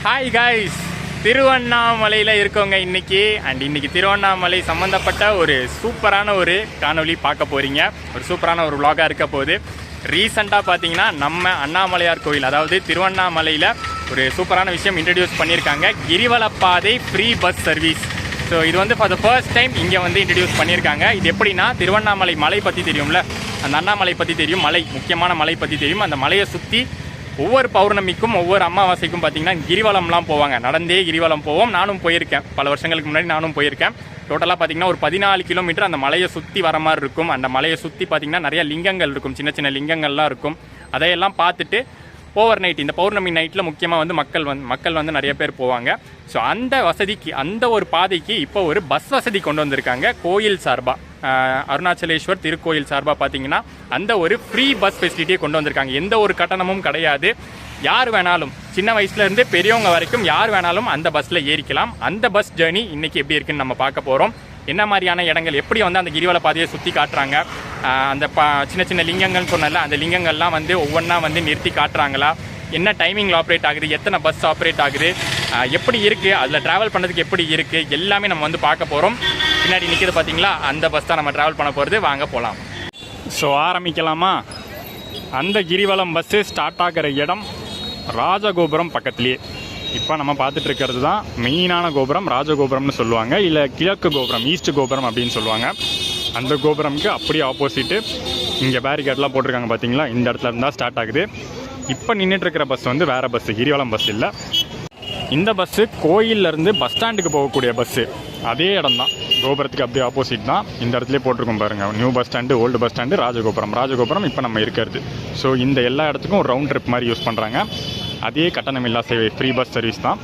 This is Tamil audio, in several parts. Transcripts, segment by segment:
ஹாய் காய்ஸ், திருவண்ணாமலையில் இருக்கவங்க இன்னைக்கு திருவண்ணாமலை சம்மந்தப்பட்ட ஒரு சூப்பரான ஒரு காணொலி பார்க்க போகிறீங்க. ஒரு சூப்பரான ஒரு vlog-ஆ இருக்க போகுது. ரீசெண்டாக பார்த்தீங்கன்னா நம்ம அண்ணாமலையார் கோயில், அதாவது திருவண்ணாமலையில் ஒரு சூப்பரான விஷயம் இன்ட்ரடியூஸ் பண்ணியிருக்காங்க. கிரிவலப்பாதை ஃப்ரீ பஸ் சர்வீஸ். ஸோ இது வந்து ஃபார் த ஃபர்ஸ்ட் டைம் இங்கே வந்து இன்ட்ரடியூஸ் பண்ணியிருக்காங்க. இது எப்படின்னா, திருவண்ணாமலை மலை பற்றி தெரியும்ல, அந்த அண்ணாமலை பற்றி தெரியும், மலை முக்கியமான மலை பற்றி தெரியும். அந்த மலையை சுற்றி ஒவ்வொரு பௌர்ணமிக்கும் ஒவ்வொரு அமாவாசைக்கும் பார்த்தீங்கன்னா கிரிவலம்லாம் போவாங்க. நடந்தே கிரிவலம் போவோம். நானும் போயிருக்கேன், பல வருஷங்களுக்கு முன்னாடி நானும் போயிருக்கேன். டோட்டலாக பார்த்தீங்கன்னா ஒரு 14 கிலோமீட்டர் அந்த மலையை சுற்றி வர மாதிரி இருக்கும். அந்த மலையை சுற்றி பார்த்தீங்கன்னா நிறைய லிங்கங்கள் இருக்கும், சின்ன சின்ன லிங்கங்கள்லாம் இருக்கும். அதையெல்லாம் பார்த்துட்டு ஓவர் நைட், இந்த பௌர்ணமி நைட்டில் முக்கியமாக வந்து மக்கள் வந்து நிறைய பேர் போவாங்க. ஸோ அந்த வசதிக்கு, அந்த ஒரு பாதைக்கு இப்போ ஒரு பஸ் வசதி கொண்டு வந்திருக்காங்க கோயில் சார்பாக. அருணாச்சலேஸ்வர் திருக்கோயில் சார்பாக பார்த்தீங்கன்னா அந்த ஒரு ஃப்ரீ பஸ் ஃபெசிலிட்டியை கொண்டு வந்திருக்காங்க. எந்த ஒரு கட்டணமும் கிடையாது. யார் வேணாலும், சின்ன வயசுலேருந்து பெரியவங்க வரைக்கும் யார் வேணாலும் அந்த பஸ்ஸில் ஏறிக்கலாம். அந்த பஸ் ஜேர்னி இன்றைக்கி எப்படி இருக்குன்னு நம்ம பார்க்க போகிறோம். என்ன மாதிரியான இடங்கள், எப்படி வந்து அந்த கிரிவல பாதையை சுற்றி காட்டுறாங்க, அந்த சின்ன சின்ன லிங்கங்கள்னு சொன்னால அந்த லிங்கங்கள்லாம் வந்து ஒவ்வொன்றா வந்து நிறுத்தி காட்டுறாங்களா, என்ன டைமிங்கில் ஆப்ரேட் ஆகுது, எத்தனை பஸ் ஆப்ரேட் ஆகுது, எப்படி இருக்குது, அதில் ட்ராவல் பண்ணுறதுக்கு எப்படி இருக்குது, எல்லாமே நம்ம வந்து பார்க்க போகிறோம். பின்னாடி நிற்கிறது பார்த்தீங்களா, அந்த பஸ் தான் நம்ம ட்ராவல் பண்ண போகிறது. வாங்க போகலாம். ஸோ ஆரம்பிக்கலாமா? அந்த கிரிவலம் பஸ்ஸு ஸ்டார்ட் ஆகிற இடம் ராஜகோபுரம் பக்கத்துலேயே. இப்போ நம்ம பார்த்துட்டு இருக்கிறது தான் மெயினான கோபுரம், ராஜகோபுரம்னு சொல்லுவாங்க, இல்லை கிழக்கு கோபுரம், ஈஸ்ட் கோபுரம் அப்படின்னு சொல்லுவாங்க. அந்த கோபுரம்க்கு அப்படியே ஆப்போசிட்டு இங்கே பேரிகேட்லாம் போட்டிருக்காங்க பார்த்தீங்களா, இந்த இடத்துல இருந்தால் ஸ்டார்ட் ஆகுது. இப்போ நின்றுட்டுருக்கிற பஸ் வந்து வேறு பஸ்ஸு, கிரிவலம் பஸ் இல்லை. இந்த பஸ்ஸு கோயிலேருந்து பஸ் ஸ்டாண்டுக்கு போகக்கூடிய பஸ்ஸு. அதே இடம் தான், கோபுரத்துக்கு அப்படியே ஆப்போசிட் தான். இந்த இடத்துலேயே போட்டிருக்கோம் பாருங்கள், new bus stand, old bus stand, ராஜகோபுரம் இப்போ நம்ம இருக்கிறது. ஸோ இந்த எல்லா இடத்துக்கும் ஒரு ரவுண்ட் ட்ரிப் மாதிரி யூஸ் பண்ணுறாங்க. அதே கட்டணமில்லா சேவை, ஃப்ரீ பஸ் சர்வீஸ் தான்.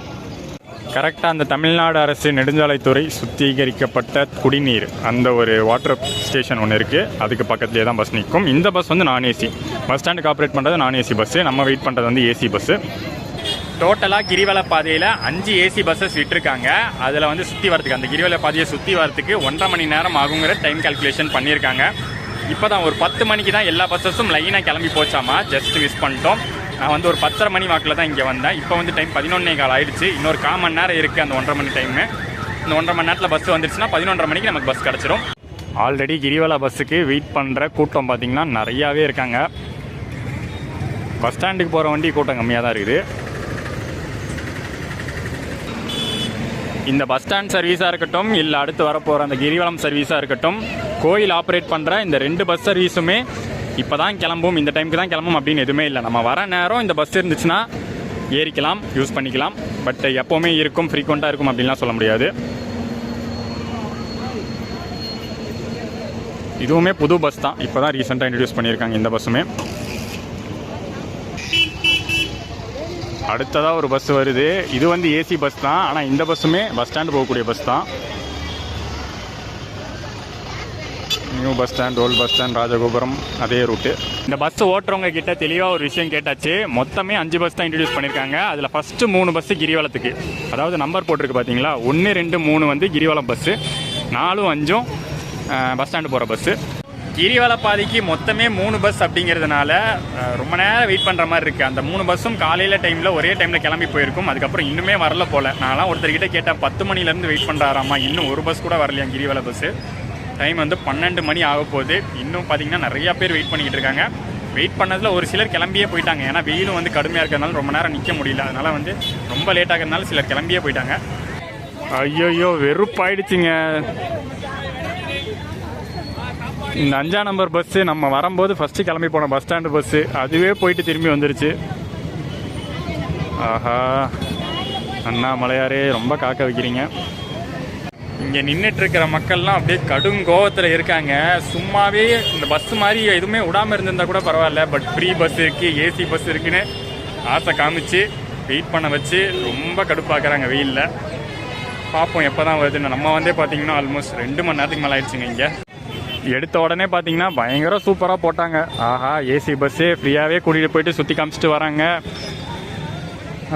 கரெக்டாக அந்த தமிழ்நாடு அரசு நெடுஞ்சாலைத்துறை சுத்திகரிக்கப்பட்ட குடிநீர் அந்த ஒரு வாட்டர் ஸ்டேஷன் ஒன்று இருக்குது, அதுக்கு பக்கத்துலேயே தான் பஸ் நிற்கும். இந்த பஸ் வந்து நான் ஏசி, பஸ் ஸ்டாண்டுக்கு ஆப்ரேட் பண்ணுறது நான் ஏசி பஸ்ஸு, நம்ம வெயிட் பண்ணுறது வந்து ஏசி பஸ்ஸு. டோட்டலாக கிரிவல பாதையில் 5 ஏசி பஸ்ஸஸ் விட்டுருக்காங்க. அதில் வந்து சுற்றி வரதுக்கு, அந்த கிரிவல பாதையை சுற்றி வரதுக்கு 1.5 மணி நேரம் ஆகுங்கிற டைம் கால்குலேஷன் பண்ணியிருக்காங்க. இப்போ தான் ஒரு 10 மணிக்கு தான் எல்லா பஸ்ஸஸும் லைனாக கிளம்பி போச்சாமா, ஜஸ்ட் மிஸ் பண்ணிட்டோம். நான் வந்து ஒரு 10:30 மணி வாக்கில் தான் இங்கே வந்தேன். இப்போ வந்து டைம் 11:15 ஆயிடுச்சு. இன்னொரு 1/4 மணி நேரம் இருக்குது அந்த 1.5 மணி டைமு. இந்த 1.5 மணி நேரத்தில் பஸ் வந்துருச்சுன்னா 11:30 மணிக்கு நமக்கு பஸ் கிடச்சிரும். ஆல்ரெடி கிரிவல பஸ்ஸுக்கு வெயிட் பண்ணுற கூட்டம் பார்த்திங்கன்னா நிறையாவே இருக்காங்க. பஸ் ஸ்டாண்டுக்கு போகிற வண்டி கூட்டம் கம்மியாக தான் இருக்குது. இந்த பஸ் ஸ்டாண்ட் சர்வீஸாக இருக்கட்டும், இல்லை அடுத்து வரப்போகிற அந்த கிரிவலம் சர்வீஸாக இருக்கட்டும், கோயில் ஆப்ரேட் பண்ணுற இந்த 2 பஸ் சர்வீஸுமே இப்போ தான் கிளம்பும், இந்த டைமுக்கு தான் கிளம்பும் அப்படின்னு எதுவுமே இல்லை. நம்ம வர நேரம் இந்த பஸ் இருந்துச்சுன்னா ஏறிக்கலாம், யூஸ் பண்ணிக்கலாம். பட் எப்போவுமே இருக்கும், ஃப்ரீக்வெண்ட்டாக இருக்கும் அப்படின்லாம் சொல்ல முடியாது. இதுவுமே புது பஸ் தான், இப்போ தான் ரீசெண்டாக இன்ட்ரடியூஸ் பண்ணியிருக்காங்க இந்த பஸ்ஸுமே. அடுத்ததாக ஒரு பஸ் வருது, இது வந்து ஏசி பஸ் தான், ஆனால் இந்த பஸ்ஸுமே பஸ் ஸ்டாண்டு போகக்கூடிய பஸ் தான். New bus stand, old bus stand, ராஜகோபுரம் அதே ரூட்டு. இந்த பஸ் ஓட்டுறவங்க கிட்ட தெளிவாக ஒரு விஷயம் கேட்டாச்சு. மொத்தமே 5 பஸ் தான் இன்ட்ரடியூஸ் பண்ணியிருக்காங்க. அதில் ஃபஸ்ட்டு 3 பஸ்ஸு கிரிவலத்துக்கு, அதாவது நம்பர் போட்டிருக்கு பார்த்தீங்களா, 1, 2, 3 வந்து கிரிவலம் பஸ்ஸு, 4, 5 பஸ் ஸ்டாண்டு போகிற பஸ்ஸு. கிரிவல பாதைக்கு மொத்தமே 3 பஸ் அப்படிங்கிறதுனால ரொம்ப நேரம் வெயிட் பண்ணுற மாதிரி இருக்குது. அந்த 3 பஸ்ஸும் காலையில் டைமில் ஒரே டைமில் கிளம்பி போயிருக்கும். அதுக்கப்புறம் இன்னுமே வரல போல். நான்லாம் ஒருத்தர்கிட்ட கேட்டேன், 10 மணிலேருந்து வெயிட் பண்ணுறாராமா, இன்னும் ஒரு பஸ் கூட வரலையா கிரிவல பஸ்ஸு. டைம் வந்து 12 மணி ஆக போகுது. இன்னும் பார்த்திங்கன்னா நிறையா பேர் வெயிட் பண்ணிக்கிட்டு இருக்காங்க. வெயிட் பண்ணதில் ஒரு சிலர் கிளம்பியே போயிட்டாங்க. ஏன்னா வெயிலும் வந்து கடுமையாக இருக்கிறதுனால ரொம்ப நேரம் நிற்க முடியல. அதனால் வந்து ரொம்ப லேட் ஆகிறதுனால சிலர் கிளம்பியே போயிட்டாங்க. ஐயோயோ, வெறுப்பாயிடுச்சுங்க. இந்த 5ஆம் நம்பர் பஸ்ஸு நம்ம வரும்போது ஃபஸ்ட்டு கிளம்பி போன பஸ் ஸ்டாண்டு பஸ்ஸு, அதுவே போயிட்டு திரும்பி வந்துருச்சு. ஆஹா, அண்ணாமலையாரே ரொம்ப காக்க வைக்கிறீங்க. இங்கே நின்றுட்டுருக்கிற மக்கள்லாம் அப்படியே கடும் கோவத்தில் இருக்காங்க. சும்மாவே இந்த பஸ்ஸு மாதிரி எதுவுமே விடாமல் இருந்திருந்தால் கூட பரவாயில்ல, பட் ஃப்ரீ பஸ் இருக்குது, ஏசி பஸ் இருக்குன்னு ஆசை காமிச்சு வெயிட் பண்ண வச்சு ரொம்ப கடுப்பாக்குறாங்க வெயிலில். பார்ப்போம் எப்போ தான் வருதுன்னு. நம்ம வந்தே பார்த்தீங்கன்னா ஆல்மோஸ்ட் 2 மணி நேரத்துக்கு மேலே ஆயிடுச்சுங்க. இங்கே எடுத்த உடனே பார்த்தீங்கன்னா பயங்கர சூப்பராக போட்டாங்க. ஆஹா, ஏசி பஸ்ஸே ஃப்ரீயாகவே கூட்டிகிட்டு போயிட்டு சுற்றி காமிச்சிட்டு வராங்க.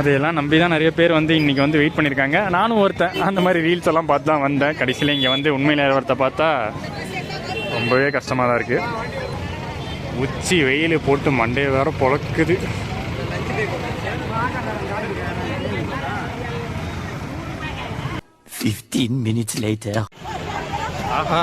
அதையெல்லாம் நம்பி தான் நிறைய பேர் வந்து இன்றைக்கி வந்து வெயிட் பண்ணியிருக்காங்க. நானும் ஒருத்தன் அந்த மாதிரி ரீல்ஸ் எல்லாம் பார்த்து தான் வந்தேன். கடைசியில் இங்கே வந்து உண்மை நிலவரத்தை பார்த்தா ரொம்பவே கஷ்டமாக தான் இருக்குது. உச்சி வெயில் போட்டு மண்டையை வேறு பொழக்குது. 15 minutes later. ஆஹா.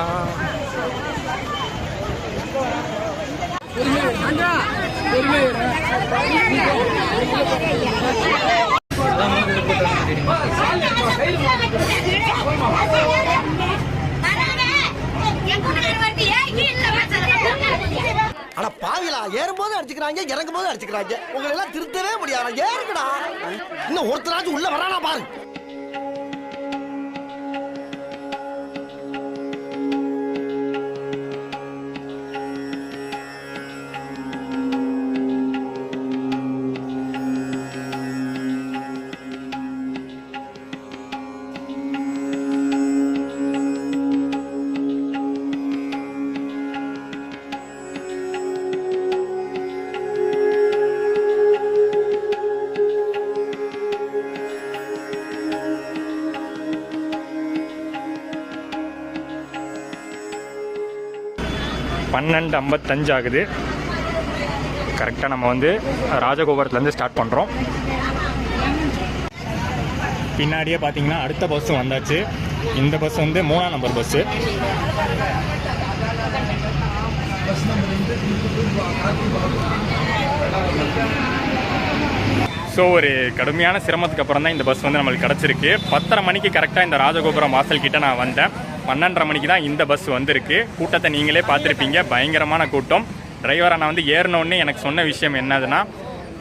அட பாவிலா, ஏறும்போது அடிச்சுக்கிறாங்க, இறங்கும் போது அடிச்சுக்கிறாங்க. உங்களை எல்லாம் திருத்தவே முடியாது. ஏறுங்கடா. இன்னும் ஒருத்தராச்சும் உள்ள வரானா பாரு. பன்னெண்டு 55 ஆகுது. கரெக்டாக நம்ம வந்து ராஜகோபுரத்துலேருந்து ஸ்டார்ட் பண்ணுறோம். பின்னாடியே பார்த்தீங்கன்னா அடுத்த பஸ்ஸும் வந்தாச்சு. இந்த பஸ் வந்து 3ஆம் நம்பர் பஸ்ஸு. ஸோ ஒரு கடுமையான சிரமத்துக்கு அப்புறம் தான் இந்த பஸ் வந்து நம்மளுக்கு கிடச்சிருக்கு. 10:30 மணிக்கு கரெக்டாக இந்த ராஜகோபுரம் வாசல் கிட்ட நான் வந்தேன். 12:30 மணிக்கு தான் இந்த பஸ் வந்திருக்கு. கூட்டத்தை நீங்களே பார்த்துருப்பீங்க, பயங்கரமான கூட்டம். டிரைவர் அண்ணா வந்து ஏறினோடனே எனக்கு சொன்ன விஷயம் என்னதுன்னா,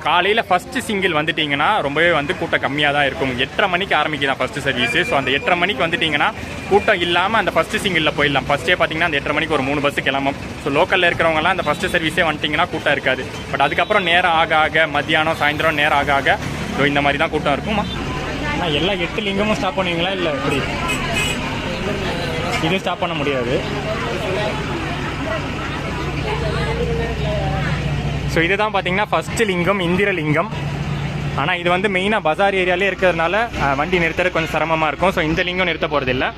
காலையில் ஃபஸ்ட்டு சிங்கிள் வந்துட்டிங்கன்னா ரொம்பவே வந்து கூட்டம் கம்மியாக தான் இருக்கும். 8:30 மணிக்கு ஆரம்பிக்குதான் ஃபஸ்ட்டு சர்வீஸு. ஸோ அந்த 8:30 மணிக்கு வந்துட்டிங்கன்னா கூட்டம் இல்லாமல் அந்த ஃபஸ்ட்டு சிங்கிளில் போயிடலாம். ஃபஸ்ட்டே பார்த்தீங்கன்னா அந்த 8:30 மணிக்கு ஒரு 3 பஸ்ஸு கிளம்பும். ஸோ லோக்கலில் இருக்கிறவங்கலாம் அந்த ஃபஸ்ட்டு சர்வீஸே வந்துட்டிங்கன்னா கூட்டம் இருக்காது. பட் அதுக்கப்புறம் நேரம் ஆக ஆக மத்தியானம் சாயந்தரம் நேரம் ஆக ஆக ஸோ இந்த மாதிரி தான் கூட்டம் இருக்குமா. ஆனால் எல்லா 8 லிங்கமும் ஸ்டாப் பண்ணுவீங்களா இல்லை எப்படி? இதுவும் ஸ்டாப் பண்ண முடியாது. ஸோ இதுதான் பார்த்தீங்கன்னா ஃபஸ்ட்டு லிங்கம், இந்திர லிங்கம். ஆனால் இது வந்து மெயினாக பஜார் ஏரியாலே இருக்கிறதுனால வண்டி நிறுத்துறது கொஞ்சம் சிரமமாக இருக்கும். ஸோ இந்த லிங்கம் நிறுத்த போகிறது இல்லை.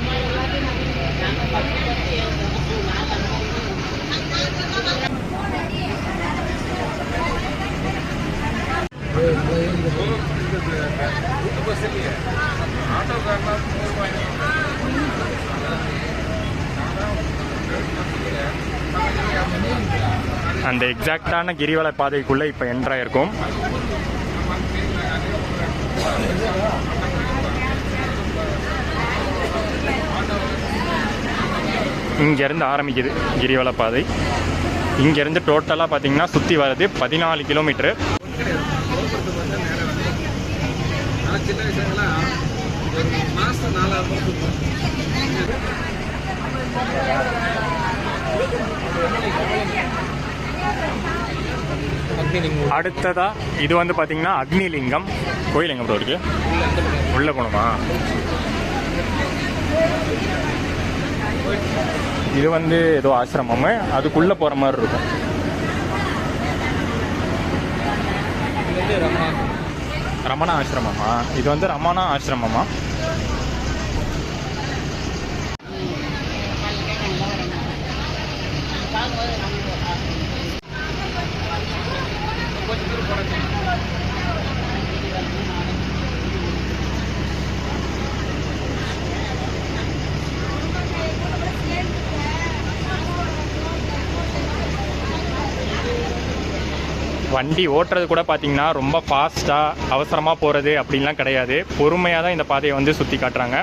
அந்த எக்ஸாக்டான கிரிவல பாதைக்குள்ளே இப்போ என்ட்ராயிருக்கும். இங்கேருந்து ஆரம்பிக்குது கிரிவல பாதை. இங்கேருந்து டோட்டலாக பார்த்தீங்கன்னா சுற்றி வர்றது 14 கிலோமீட்ரு. அடுத்ததா இது வந்து பார்த்தீங்கன்னா அக்னிலிங்கம். கோயில் எங்கே ப்ரோ இருக்கு? உள்ளே போகணுமா? இது வந்து ஏதோ ஆசிரமம், அதுக்குள்ளே போகிற மாதிரி இருக்கும். ரமணா ஆசிரமமா? இது வந்து ரமணா ஆசிரமமா? வண்டி ஓட்டுறது கூட பார்த்தீங்கன்னா ரொம்ப ஃபாஸ்ட்டாக அவசரமாக போகிறது அப்படின்லாம் கிடையாது. பொறுமையாக தான் இந்த பாதையை வந்து சுற்றி காட்டுறாங்க.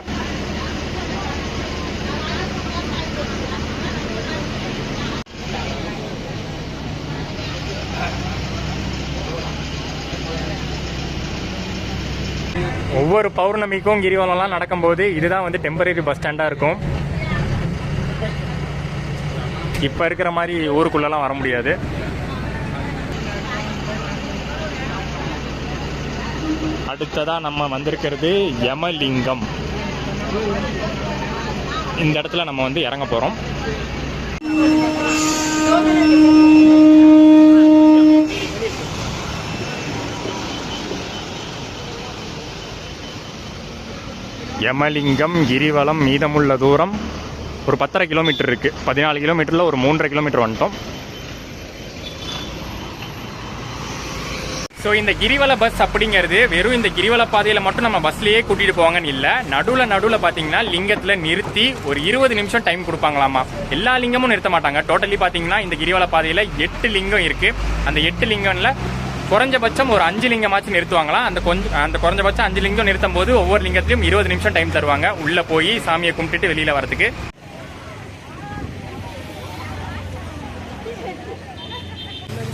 ஒவ்வொரு பௌர்ணமிக்கும் கிரிவலம்லாம் நடக்கும்போது இதுதான் வந்து டெம்பரரி பஸ் ஸ்டாண்டாக இருக்கும். இப்போ இருக்கிற மாதிரி ஊருக்குள்ளெல்லாம் வர முடியாது. அடுத்ததாக நம்ம வந்திருக்கிறது யமலிங்கம். இந்த இடத்துல நம்ம வந்து இறங்க போகிறோம். யமலிங்கம் கிரிவலம் மீதமுள்ள தூரம் ஒரு 10.5 கிலோமீட்டர் இருக்குது. 14 கிலோமீட்டரில் ஒரு 3.5 கிலோமீட்டர் வந்துட்டோம். ஸோ இந்த கிரிவல பஸ் அப்படிங்கிறது வெறும் இந்த கிரிவல பாதையில் மட்டும் நம்ம பஸ்லேயே கூட்டிகிட்டு போவாங்கன்னு இல்லை, நடுவில் பார்த்தீங்கன்னா லிங்கத்தில் நிறுத்தி ஒரு 20 நிமிஷம் டைம் கொடுப்பாங்களாமா. எல்லா லிங்கமும் நிறுத்த மாட்டாங்க. டோட்டலி பார்த்தீங்கன்னா இந்த கிரிவல பாதையில் 8 லிங்கம் இருக்குது. அந்த 8 லிங்கம்ல குறைஞ்சபட்சம் ஒரு 5 லிங்கமாச்சும் நிறுத்துவாங்களாம். அந்த குறைஞ்சபட்சம் 5 லிங்கம் நிறுத்தும் போது ஒவ்வொரு லிங்கத்திலையும் 20 நிமிஷம் டைம் தருவாங்க உள்ளே போய் சாமியை கும்பிட்டுட்டு வெளியில் வரதுக்கு.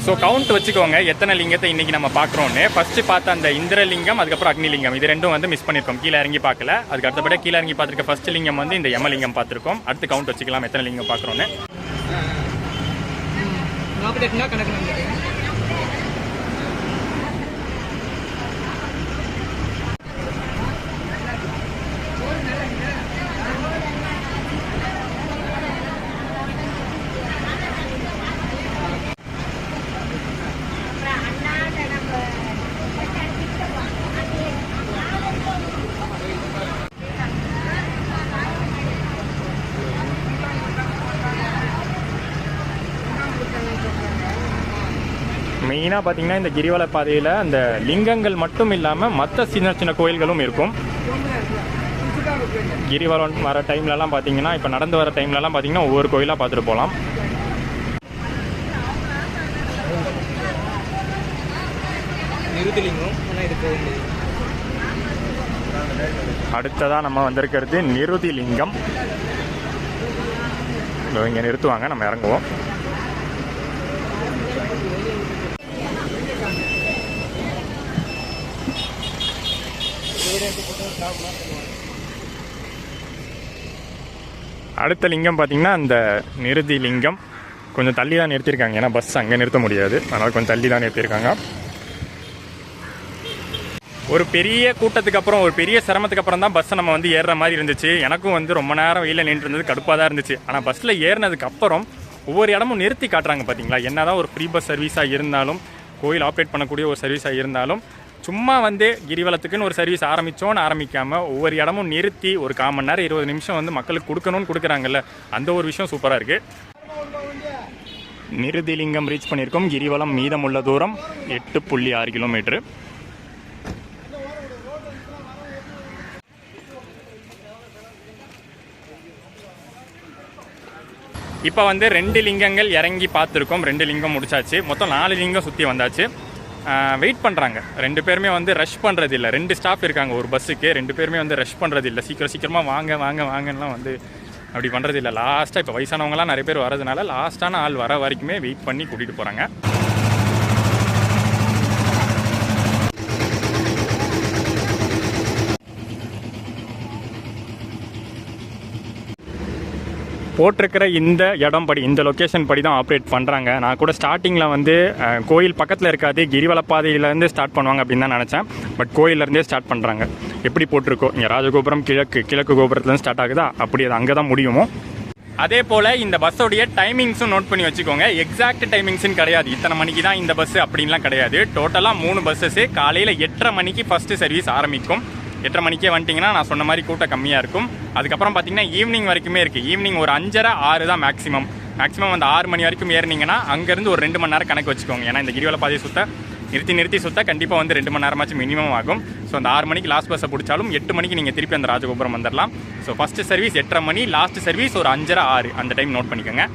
ஸோ கவுண்ட் வச்சுக்கோங்க எத்தனை லிங்கத்தை இன்னைக்கு நம்ம பார்க்குறோன்னு. ஃபர்ஸ்ட் பார்த்த அந்த இந்திரலிங்கம், அதுக்கப்புறம் அக்னிலிங்கம், இது ரெண்டும் வந்து மிஸ் பண்ணியிருக்கோம், கீழே இறங்கி பார்க்கல. அதுக்கு அடுத்தபடியாக கீழே இறங்கி பார்த்துருக்க ஃபர்ஸ்ட் லிங்கம் வந்து இந்த யமலிங்கம் பார்த்துருக்கோம். அடுத்து கவுண்ட் வச்சுக்கலாம் எத்தனை லிங்கம் பார்க்குறோன்னு. 48 கணக்கு. மெயினாக பார்த்தீங்கன்னா இந்த கிரிவல பாதையில் அந்த லிங்கங்கள் மட்டும் இல்லாமல் மற்ற சின்ன சின்ன கோயில்களும் இருக்கும். கிரிவலம் வர டைம்லலாம் பார்த்தீங்கன்னா, இப்போ நடந்து வர டைம்லலாம் பார்த்தீங்கன்னா ஒவ்வொரு கோயிலாக பார்த்துட்டு போகலாம். அடுத்ததாக நம்ம வந்திருக்கிறது நிருதி லிங்கம். இங்கே நிறுத்துவாங்க, நம்ம இறங்குவோம். அடுத்த லிங்கம் பார்த்தீங்கன்னா அந்த நிருதி லிங்கம். கொஞ்சம் தள்ளி தான் நிறுத்தியிருக்காங்க, ஏன்னா பஸ் அங்கே நிறுத்த முடியாது, அதனால் கொஞ்சம் தள்ளி தான் நிறுத்தியிருக்காங்க. ஒரு பெரிய கூட்டத்துக்கு அப்புறம், ஒரு பெரிய சிரமத்துக்கு அப்புறம் தான் பஸ்ஸை நம்ம வந்து ஏறுற மாதிரி இருந்துச்சு. எனக்கும் வந்து ரொம்ப நேரம் வெயிலில் நின்று இருந்தது, கடுப்பாக தான் இருந்துச்சு. ஆனால் பஸ்ஸில் ஏறினதுக்கு அப்புறம் ஒவ்வொரு இடமும் நிறுத்தி காட்டுறாங்க பார்த்தீங்களா. என்ன தான் ஒரு ஃப்ரீ பஸ் சர்வீஸாக இருந்தாலும், கோயில் ஆப்ரேட் பண்ணக்கூடிய ஒரு சர்வீஸாக இருந்தாலும், சும்மா வந்து கிரிவலத்துக்குன்னு ஒரு சர்வீஸ் ஆரம்பித்தோன்னு ஆரம்பிக்காமல் ஒவ்வொரு இடமும் நிறுத்தி ஒரு 1/4 மணி நேரம் 20 நிமிஷம் வந்து மக்களுக்கு கொடுக்கணும்னு கொடுக்குறாங்கல்ல, அந்த ஒரு விஷயம் சூப்பராக இருக்குது. நிருதி லிங்கம் ரீச் பண்ணியிருக்கோம். கிரிவலம் மீதமுள்ள தூரம் 8.6 கிலோமீட்டரு. இப்போ வந்து 2 லிங்கங்கள் இறங்கி பார்த்துருக்கோம். 2 லிங்கம் முடிச்சாச்சு. மொத்தம் 4 லிங்கம் சுற்றி வந்தாச்சு. வெயிட் பண்ணுறாங்க 2 பேருமே வந்து ரஷ் பண்ணுறது இல்லை. 2 ஸ்டாஃப் இருக்காங்க ஒரு பஸ்ஸுக்கு. 2 பேருமே வந்து ரஷ் பண்ணுறது இல்லை. சீக்கிரமாக வாங்கலாம் வந்து அப்படி பண்ணுறது இல்லை. லாஸ்ட்டாக இப்போ வயசானவங்களாம் நிறைய பேர் வரதுனால லாஸ்ட்டான ஆள் வர வரைக்குமே வெயிட் பண்ணி கூட்டிகிட்டு போகிறாங்க. போட்டிருக்கிற இந்த இடம் படி, இந்த லொக்கேஷன் படி தான் ஆப்ரேட் பண்ணுறாங்க. நான் கூட ஸ்டார்டிங்கில் வந்து கோயில் பக்கத்தில் இருக்காது, கிரிவல பாதையிலேருந்து ஸ்டார்ட் பண்ணுவாங்க அப்படின்னு தான் நினச்சேன். பட் கோயிலேருந்தே ஸ்டார்ட் பண்ணுறாங்க. எப்படி போட்டிருக்கோ இங்கே ராஜகோபுரம் கிழக்கு கோபுரத்துலேருந்து ஸ்டார்ட் ஆகுதா, அப்படி அது அங்கே தான் முடியுமோ. அதே போல் இந்த பஸ்ஸோடைய டைமிங்ஸும் நோட் பண்ணி வச்சுக்கோங்க. எக்ஸாக்ட் டைமிங்ஸ்னு கிடையாது, இத்தனை மணிக்கு தான் இந்த பஸ்ஸு அப்படின்லாம் கிடையாது. டோட்டலாக 3 பஸ்ஸஸ்ஸு. காலையில் 8:30 மணிக்கு ஃபஸ்ட்டு சர்வீஸ் ஆரம்பிக்கும். 8:30 மணிக்கே வந்துட்டிங்கன்னா நான் சொன்ன மாதிரி கூட்டம் கம்மியாக இருக்கும். அதுக்கப்புறம் பார்த்தீங்கன்னா ஈவினிங் வரைக்குமே இருக்குது. ஈவினிங் ஒரு 5:30 6 தான் மேக்ஸிமம் அந்த 6 மணி வரைக்கும் ஏறினீங்கன்னா அங்கேருந்து ஒரு 2 மணி நேரம் கணக்கு வச்சுக்கோங்க. ஏன்னா இந்த கிரிவல பாதையை சுற்ற நிறுத்தி சுற்ற கண்டிப்பாக வந்து 2 மணி நேரமாச்சும் மினிமம் ஆகும். ஸோ அந்த 6 மணிக்கு லாஸ்ட் பஸ்ஸை பிடிச்சாலும் 8 மணிக்கு நீங்கள் திருப்பி அந்த ராஜகோபுரம் வந்துடலாம். ஸோ ஃபஸ்ட்டு சர்வீஸ் 8:30 மணி, லாஸ்ட் சர்வீஸ் ஒரு 5:30 6 அந்த டைம் நோட் பண்ணிக்கோங்க.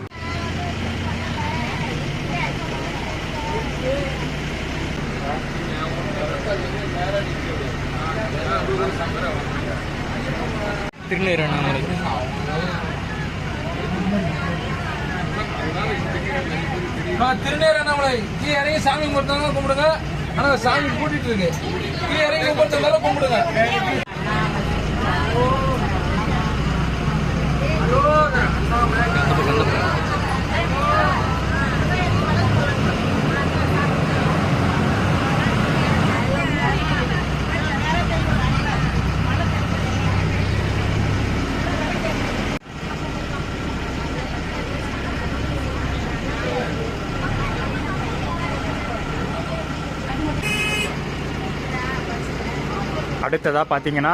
திருநீரணாமலை கீழே இறங்கி சாமி கும்பிடுறவங்க கும்பிடுங்க. ஆனால் சாமி கூட்டிட்டு இருக்கு, கீழே இறங்கி கும்பிடுறதுனால கும்பிடுங்க. அடுத்ததாக பார்த்தீங்கன்னா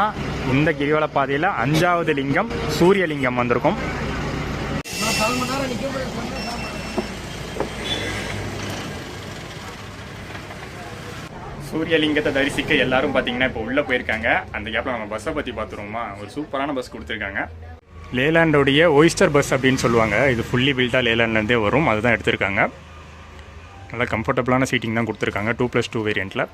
இந்த கிரிவல பாதையில் 5வது லிங்கம் சூரியலிங்கம் வந்திருக்கும். சூரியலிங்கத்தை தரிசிக்க எல்லாரும் பார்த்தீங்கன்னா இப்போ உள்ளே போயிருக்காங்க. அந்த கேப்பில் நம்ம பஸ்ஸை பற்றி பார்த்துருவோமா. ஒரு சூப்பரான பஸ் கொடுத்துருக்காங்க. லேலாண்டோடைய ஒய்ஸ்டர் பஸ் அப்படின்னு சொல்லுவாங்க. இது ஃபுல்லி பில்டாக லேலாண்ட்லேருந்தே வரும். அதுதான் எடுத்திருக்காங்க. நல்லா கம்ஃபர்டபுளான சீட்டிங் தான் கொடுத்துருக்காங்க 2+2 வேரியண்ட்டில்.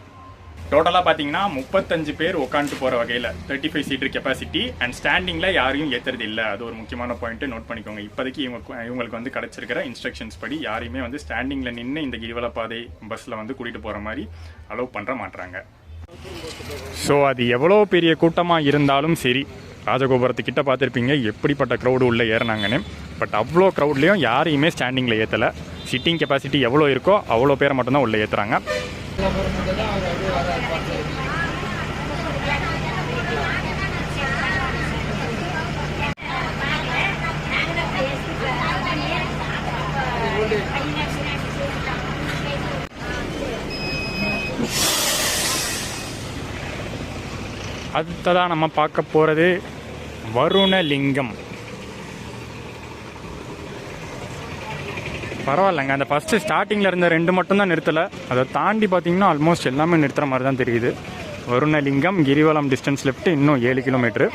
டோட்டலாக பார்த்தீங்கன்னா 35 பேர் உட்காந்துட்டு போகிற வகையில் 35 சீட்டர் கெப்பாசிட்டி. அண்ட் ஸ்டாண்டிங்கில் யாரையும் ஏற்றுறது இல்லை. அது ஒரு முக்கியமான பாயிண்ட்டு நோட் பண்ணிக்கோங்க. இப்போதைக்கு இவங்களுக்கு வந்து கிடச்சிருக்கிற இன்ஸ்ட்ரக்ஷன்ஸ் படி யாரையுமே வந்து ஸ்டாண்டிங்கில் நின்று இந்த கிரிவல பாதை பஸ்ஸில் வந்து கூட்டிகிட்டு போகிற மாதிரி அலோவ் பண்ணுற மாட்டுறாங்க. ஸோ அது எவ்வளோ பெரிய கூட்டமாக இருந்தாலும் சரி, ராஜகோபுரத்துக்கிட்ட பார்த்துருப்பீங்க எப்படிப்பட்ட க்ரௌடு உள்ளே ஏறினாங்கன்னு. பட் அவ்வளோ க்ரௌட்லேயும் யாரையுமே ஸ்டாண்டிங்கில் ஏற்றலை. சிட்டிங் கெப்பாசிட்டி எவ்வளோ இருக்கோ அவ்வளோ பேரை மட்டும்தான் உள்ளே ஏற்றுறாங்க. அடுத்ததான் நம்ம பார்க்க போகிறது வருணலிங்கம். பரவாயில்லைங்க, அந்த ஃபஸ்ட்டு ஸ்டார்டிங்கில் இருந்த 2 மட்டும்தான் நிறுத்தலை. அதை தாண்டி பார்த்தீங்கன்னா ஆல்மோஸ்ட் எல்லாமே நிறுத்துகிற மாதிரி தான் தெரியுது. வருணலிங்கம் கிரிவலம் டிஸ்டன்ஸ் லெஃப்ட் இன்னும் 7 கிலோமீட்ரு.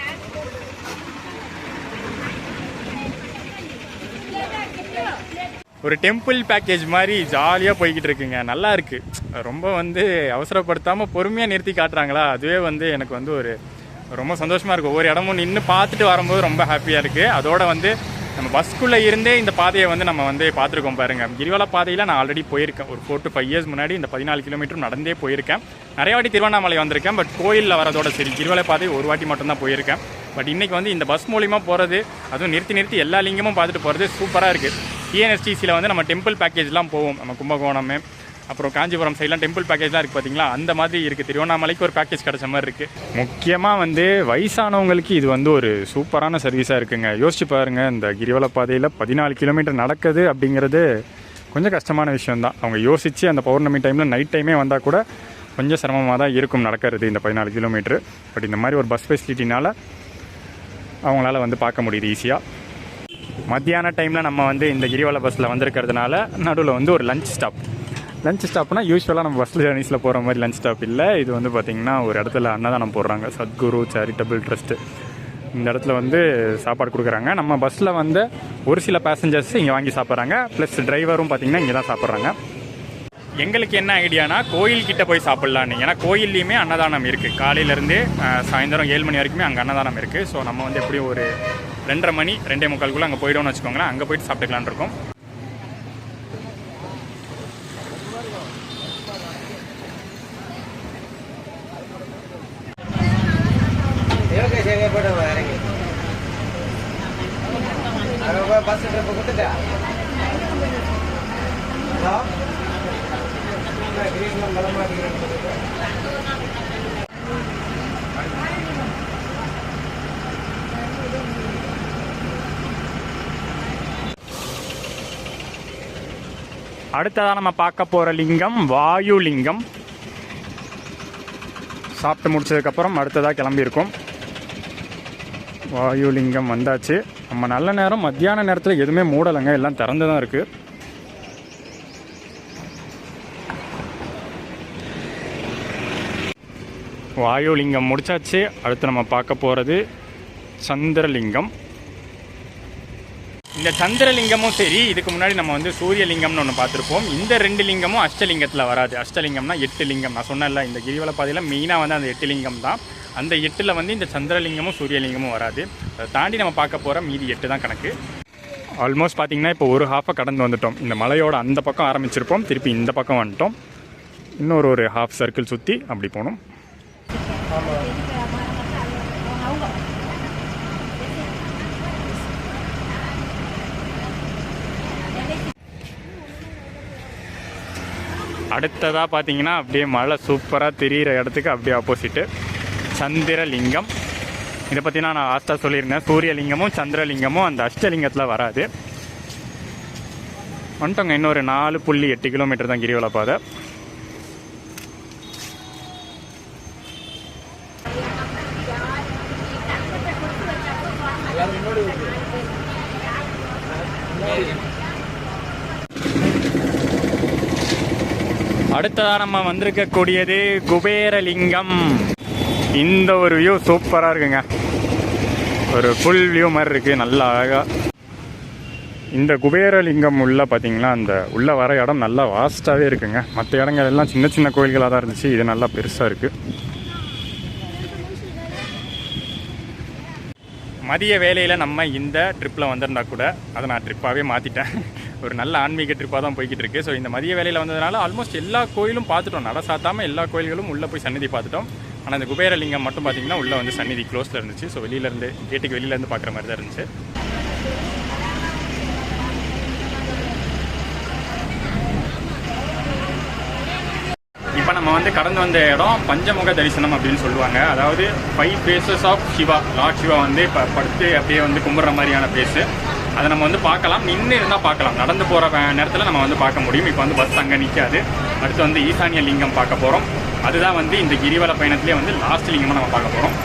ஒரு டெம்பிள் பேக்கேஜ் மாதிரி ஜாலியாக போய்கிட்டு இருக்குங்க. நல்லா இருக்குது. ரொம்ப வந்து அவசரப்படுத்தாமல் பொறுமையாக நிறுத்தி காட்டுறாங்களா, அதுவே வந்து எனக்கு வந்து ஒரு ரொம்ப சந்தோஷமாக இருக்குது. ஒவ்வொரு இடமும் நின்று பார்த்துட்டு வரும்போது ரொம்ப ஹாப்பியாக இருக்குது. அதோட வந்து நம்ம பஸ்க்குள்ளே இருந்தே இந்த பாதையை வந்து நம்ம வந்து பார்த்துருக்கோம் பாருங்கள். கிரிவல பாதையில் நான் ஆல்ரெடி போயிருக்கேன். ஒரு 4 to 5 years முன்னாடி இந்த 14 கிலோமீட்டர் நடந்தே போயிருக்கேன். நிறைய வாட்டி திருவண்ணாமலை வந்திருக்கேன். பட் கோயிலில் வரதோட சரி, கிரிவல பாதை ஒரு வாட்டி மட்டும்தான் போயிருக்கேன். பட் இன்றைக்கி வந்து இந்த பஸ் மூலிமா போகிறது, அதுவும் நிறுத்தி எல்லா லிங்கமும் பார்த்துட்டு போகிறது சூப்பராக இருக்குது. டிஎன்எஸ்டிசியில் வந்து நம்ம டெம்பிள் பேக்கேஜ்லாம் போவோம். நம்ம கும்பகோணம் அப்புறம் காஞ்சிபுரம் சைட்லாம் டெம்பிள் பேக்கேஜ்லாம் இருக்குது பார்த்தீங்களா, அந்த மாதிரி இருக்குது. திருவண்ணாமலைக்கு ஒரு பேக்கேஜ் கிடச்ச மாதிரி இருக்குது. முக்கியமாக வந்து வயசானவங்களுக்கு இது வந்து ஒரு சூப்பரான சர்வீஸாக இருக்குங்க. யோசிச்சு பாருங்கள், இந்த கிரிவல பாதையில் 14 கிலோமீட்டர் நடக்குது அப்படிங்கிறது கொஞ்சம் கஷ்டமான விஷயந்தான். அவங்க யோசித்து அந்த பௌர்ணமி டைமில் நைட் டைமே வந்தால் கூட கொஞ்சம் சிரமமாக தான் இருக்கும் நடக்கிறது இந்த 14 கிலோமீட்ரு. பட் இந்த மாதிரி ஒரு பஸ் ஃபெசிலிட்டினால் அவங்களால வந்து பார்க்க முடியுது ஈஸியாக. மத்தியான டைமில் நம்ம வந்து இந்த கிரிவல பஸ்ஸில் வந்திருக்கிறதுனால நடுவில் வந்து ஒரு லஞ்ச் ஸ்டாப்னால் யூஸ்வலாக நம்ம பஸ்ஸில் ஜர்னிஸில் போகிற மாதிரி லஞ்ச் ஸ்டாப் இல்லை. இது வந்து பார்த்திங்கன்னா ஒரு இடத்துல அன்னதானம் போடுறாங்க. சத்குரு சேரிட்டபிள் ட்ரஸ்ட்டு இந்த இடத்துல வந்து சாப்பாடு கொடுக்குறாங்க. நம்ம பஸ்ஸில் வந்து ஒரு சில பேசஞ்சர்ஸ் இங்கே வாங்கி சாப்பிட்றாங்க. ப்ளஸ் டிரைவரும் பார்த்திங்கன்னா இங்கே தான் சாப்பிட்றாங்க. எங்களுக்கு என்ன ஐடியானா கோயில்கிட்ட போய் சாப்பிட்லான்னு. ஏன்னா கோயில்லையுமே அன்னதானம் இருக்குது. காலையிலேருந்து சாயந்தரம் 7 மணி வரைக்குமே அங்கே அன்னதானம் இருக்குது. ஸோ நம்ம வந்து எப்படியும் ஒரு 2:30 மணி 2:45 அங்கே போய்டோன்னு வச்சுக்கோங்களேன். அங்கே போய்ட்டு சாப்பிட்டுக்கலான் இருக்கோம். அடுத்ததாக நம்ம பார்க்க போகிற லிங்கம் வாயு லிங்கம். சாப்பிட்டு முடிச்சதுக்கப்புறம் அடுத்ததாக கிளம்பியிருக்கோம். வாயு லிங்கம் வந்தாச்சு. நம்ம நல்ல நேரம் மத்தியான நேரத்தில் எதுவுமே மூடலைங்க, எல்லாம் திறந்து தான் இருக்குது. வாயு லிங்கம் முடிச்சாச்சு. அடுத்து நம்ம பார்க்க போகிறது சந்திரலிங்கம். இந்த சந்திரலிங்கமும் சரி, இதுக்கு முன்னாடி நம்ம வந்து சூரியலிங்கம்னு ஒன்று பார்த்துருப்போம். இந்த 2 லிங்கமும் அஷ்டலிங்கத்தில் வராது. அஷ்டலிங்கம்னா 8 லிங்கம். நான் சொன்னேன்ல, இந்த கிரிவல பாதையில் மெயினாக வந்து அந்த 8 லிங்கம் தான். அந்த 8ல் வந்து இந்த சந்திரலிங்கமும் சூரியலிங்கமும் வராது. அதை தாண்டி நம்ம பார்க்க போகிற மீதி 8 தான் கணக்கு. ஆல்மோஸ்ட் பார்த்திங்கன்னா இப்போ ஒரு ஹாஃபை கடந்து வந்துட்டோம். இந்த மலையோட அந்த பக்கம் ஆரம்பிச்சிருப்போம், திருப்பி இந்த பக்கம் வந்துட்டோம். இன்னொரு ஒரு ஹாஃப் சர்க்கிள் சுற்றி அப்படி போகணும். அடுத்ததாக பார்த்தீங்கன்னா அப்படியே மழை சூப்பராக தெரிகிற இடத்துக்கு அப்படியே ஆப்போசிட்டு சந்திரலிங்கம். இதை பற்றினா நான் லாஸ்ட்டாக சொல்லியிருந்தேன். சூரியலிங்கமும் சந்திரலிங்கமும் அந்த அஷ்டலிங்கத்தில் வராது. வந்துட்டோங்க. இன்னொரு 4.8 கிலோமீட்டர் தான் கிரிவல பாதை. அடுத்ததாக நம்ம வந்திருக்கக்கூடியது குபேரலிங்கம். இந்த ஒரு வியூ சூப்பராக இருக்குங்க. ஒரு ஃபுல் வியூ மாதிரி இருக்குது, நல்லா அழகாக. இந்த குபேரலிங்கம் உள்ள பார்த்தீங்கன்னா அந்த உள்ளே வர இடம் நல்லா வாஸ்ட்டாகவே இருக்குங்க. மற்ற இடங்கள் எல்லாம் சின்ன சின்ன கோயில்களாக தான் இருந்துச்சு, இது நல்லா பெருசாக இருக்குது. மதிய வேலையில் நம்ம இந்த ட்ரிப்பில் வந்திருந்தா கூட அதை நான் ட்ரிப்பாகவே மாற்றிட்டேன். ஒரு நல்ல ஆன்மீக ட்ரிப்பாக தான் போய்கிட்டு இருக்கு. ஸோ இந்த மதிய வேலையில் வந்ததுனால ஆல்மோஸ்ட் எல்லா கோயிலும் பார்த்துட்டோம். நட சாத்தாமல் எல்லா கோயில்களும் உள்ளே போய் சந்நிதி பார்த்துட்டோம். ஆனால் இந்த குபேரலிங்கம் மட்டும் பார்த்தீங்கன்னா உள்ளே வந்து சந்நிதி க்ளோஸில் இருந்துச்சு. ஸோ வெளியிலேருந்து கேட்டுக்கு வெளியிலேருந்து பார்க்குற மாதிரி தான் இருந்துச்சு. இப்போ நம்ம வந்து கடந்து வந்த இடம் பஞ்சமுக தரிசனம் அப்படின்னு சொல்லுவாங்க. அதாவது 5 faces of Shiva. Lord Shiva வந்து இப்போ படுத்து அப்படியே வந்து கும்பிட்ற மாதிரியான ஃபேஸு. அதை நம்ம வந்து பார்க்கலாம், நின்று இருந்தால் பார்க்கலாம். நடந்து போகிற நேரத்தில் நம்ம வந்து பார்க்க முடியும். இப்போ வந்து பஸ் அங்கே நிற்காது. அடுத்து வந்து ஈசானிய லிங்கம் பார்க்க போகிறோம். அதுதான் வந்து இந்த கிரிவல பயணத்திலே வந்து லாஸ்ட் லிங்கமாக நம்ம பார்க்க போகிறோம்.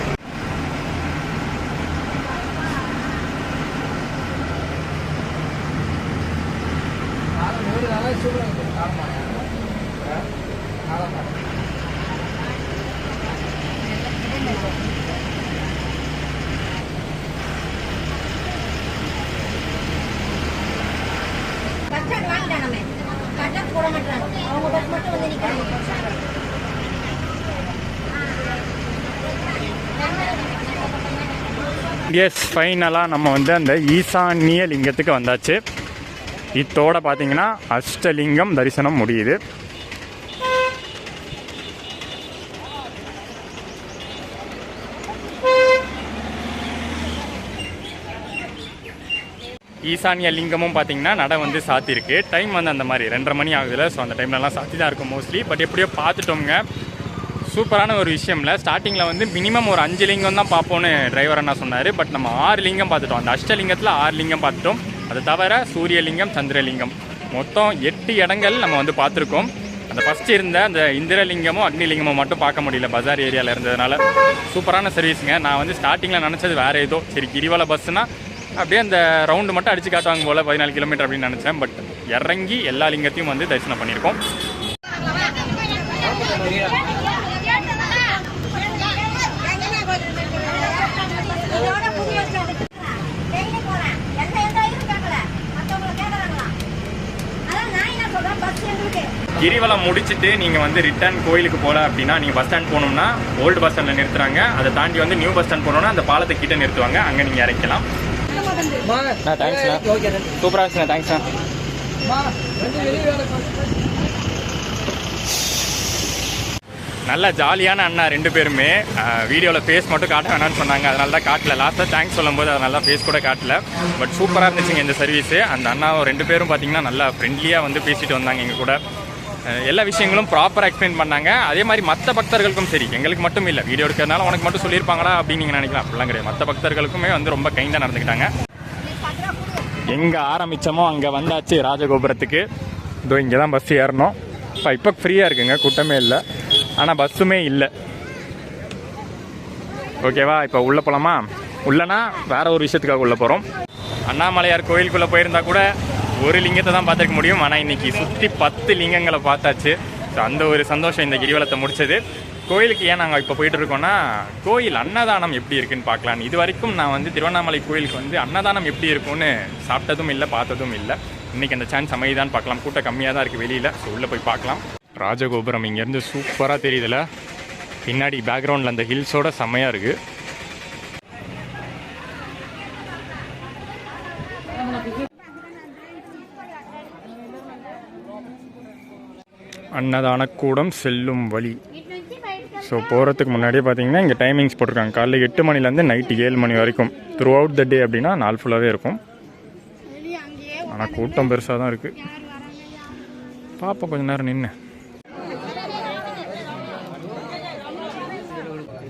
எஸ், ஃபைனலாக நம்ம வந்து அந்த ஈசானிய லிங்கத்துக்கு வந்தாச்சு. இதோட பார்த்தீங்கன்னா அஷ்டலிங்கம் தரிசனம் முடியுது. ஈசானிய லிங்கமும் பார்த்தீங்கன்னா நட வந்து சாத்திருக்கு. டைம் வந்து அந்த மாதிரி 2:30 மணி ஆகுதுல. ஸோ அந்த டைம்லலாம் சாத்தி தான் இருக்கும் மோஸ்ட்லி. பட் எப்படியோ பார்த்துட்டோங்க. சூப்பரான ஒரு விஷயம்ல. ஸ்டார்டிங்கில் வந்து மினிமம் ஒரு 5 லிங்கம் தான் பார்ப்போன்னு டிரைவர் அண்ணா சொன்னார். பட் நம்ம 6 லிங்கம் பார்த்துட்டோம். அந்த அஷ்டலிங்கத்தில் 6 லிங்கம் பார்த்துட்டோம். அது தவிர சூரியலிங்கம், சந்திரலிங்கம், மொத்தம் 8 இடங்கள் நம்ம வந்து பார்த்துருக்கோம். அந்த ஃபஸ்ட்டு இருந்த அந்த இந்திரலிங்கமும் அக்னிலிங்கமும் மட்டும் பார்க்க முடியல, பஜார் ஏரியாவில் இருந்ததுனால. சூப்பரான சர்வீஸுங்க. நான் வந்து ஸ்டார்டிங்கில் நினச்சது வேறு ஏதோ, சரி கிரிவல பஸ்ஸுனால் அப்படியே அந்த ரவுண்டு மட்டும் அடித்து காட்டுவாங்க போல் 14 கிலோமீட்டர் அப்படின்னு நினச்சேன். பட் இறங்கி எல்லா லிங்கத்தையும் வந்து தரிசனம் பண்ணியிருக்கோம். கிரிவலம் முடிச்சுட்டு நீங்கள் வந்து ரிட்டர்ன் கோயிலுக்கு போகல அப்படின்னா நீங்கள் பஸ் ஸ்டாண்ட் போகணும்னா ஓல்டு பஸ் ஸ்டாண்டில் நிறுத்துறாங்க. அதை தாண்டி வந்து நியூ பஸ் ஸ்டாண்ட் போகணுன்னா அந்த பாலத்தை கிட்ட நிறுத்துவாங்க. அங்கே நீங்கள் இறக்கலாம். தேங்க்ஸ்ண்ணா, சூப்பராக இருந்துச்சுண்ணா. தேங்க்ஸ்ண்ணா. நல்ல ஜாலியான அண்ணா 2 பேருமே. வீடியோவில் ஃபேஸ் மட்டும் காட்ட வேணான்னு சொன்னாங்க, அதனால தான் காட்டல. லாஸ்ட்டாக தேங்க்ஸ் சொல்லும்போது அதனால ஃபேஸ் கூட காட்டல. பட் சூப்பராக இருந்துச்சுங்க இந்த சர்வீஸு. அந்த அண்ணா 2 பேரும் பார்த்தீங்கன்னா நல்லா ஃப்ரெண்ட்லியாக வந்து பேசிட்டு வந்தாங்க எங்கள் கூட. எல்லா விஷயங்களும் ப்ராப்பராக எக்ஸ்பிளைன் பண்ணாங்க. அதே மாதிரி மற்ற பக்தர்களுக்கும் சரி, எங்களுக்கு மட்டும் இல்லை, வீடியோ எடுக்கிறதுனால உனக்கு மட்டும் சொல்லியிருப்பாங்களா அப்படின்னு நீங்கள் நினைக்கலாம். அப்படிலாம் கிடையாது. மற்ற பக்தர்களுக்குமே வந்து ரொம்ப கைண்டாக நடந்துக்கிட்டாங்க. எங்கே ஆரம்பித்தோமோ அங்கே வந்தாச்சு ராஜகோபுரத்துக்கு. இதோ இங்கே தான் பஸ் ஏறணும். இப்போ ஃப்ரீயாக இருக்குங்க, கூட்டமே இல்லை. ஆனால் பஸ்ஸுமே இல்லை. ஓகேவா, இப்போ உள்ளே போகலாமா? உள்ளனா வேறு ஒரு விஷயத்துக்காக உள்ளே போகிறோம். அண்ணாமலையார் கோயிலுக்குள்ளே போயிருந்தா கூட ஒரு லிங்கத்தை தான் பார்த்துக்க முடியும். ஆனால் இன்றைக்கி சுற்றி 10 லிங்கங்களை பார்த்தாச்சு. ஸோ அந்த ஒரு சந்தோஷம் இந்த கிரிவலத்தை முடிச்சது. கோயிலுக்கு ஏன் நாங்கள் இப்போ போயிட்டு இருக்கோன்னா, கோயில் அன்னதானம் எப்படி இருக்குன்னு பார்க்கலாம். இது வரைக்கும் நான் வந்து திருவண்ணாமலை கோயிலுக்கு வந்து அன்னதானம் எப்படி இருக்கும்னு சாப்பிட்டதும் இல்லை, பார்த்ததும் இல்லை. இன்றைக்கி அந்த சான்ஸ் அமைதிதான் பார்க்கலாம். கூட்டம் கம்மியாக தான் இருக்குது வெளியில். ஸோ உள்ளே போய் பார்க்கலாம். ராஜகோபுரம் இங்கேருந்து சூப்பராக தெரியுதுல. பின்னாடி பேக்ரவுண்டில் அந்த ஹில்ஸோட செம்மையாக இருக்குது. அன்னதானக்கூடம் செல்லும் வழி. ஸோ போகிறதுக்கு முன்னாடியே பார்த்தீங்கன்னா இங்கே டைமிங்ஸ் போட்டிருக்காங்க. காலையில் 8 மணிலேருந்து நைட்டு 7 மணி வரைக்கும். த்ரூ அவுட் த டே அப்படின்னா நாள் ஃபுல்லாகவே இருக்கும். ஆனால் கூட்டம் பெருசாக தான் இருக்குது. பார்ப்போம் கொஞ்சம் நேரம் நின்று.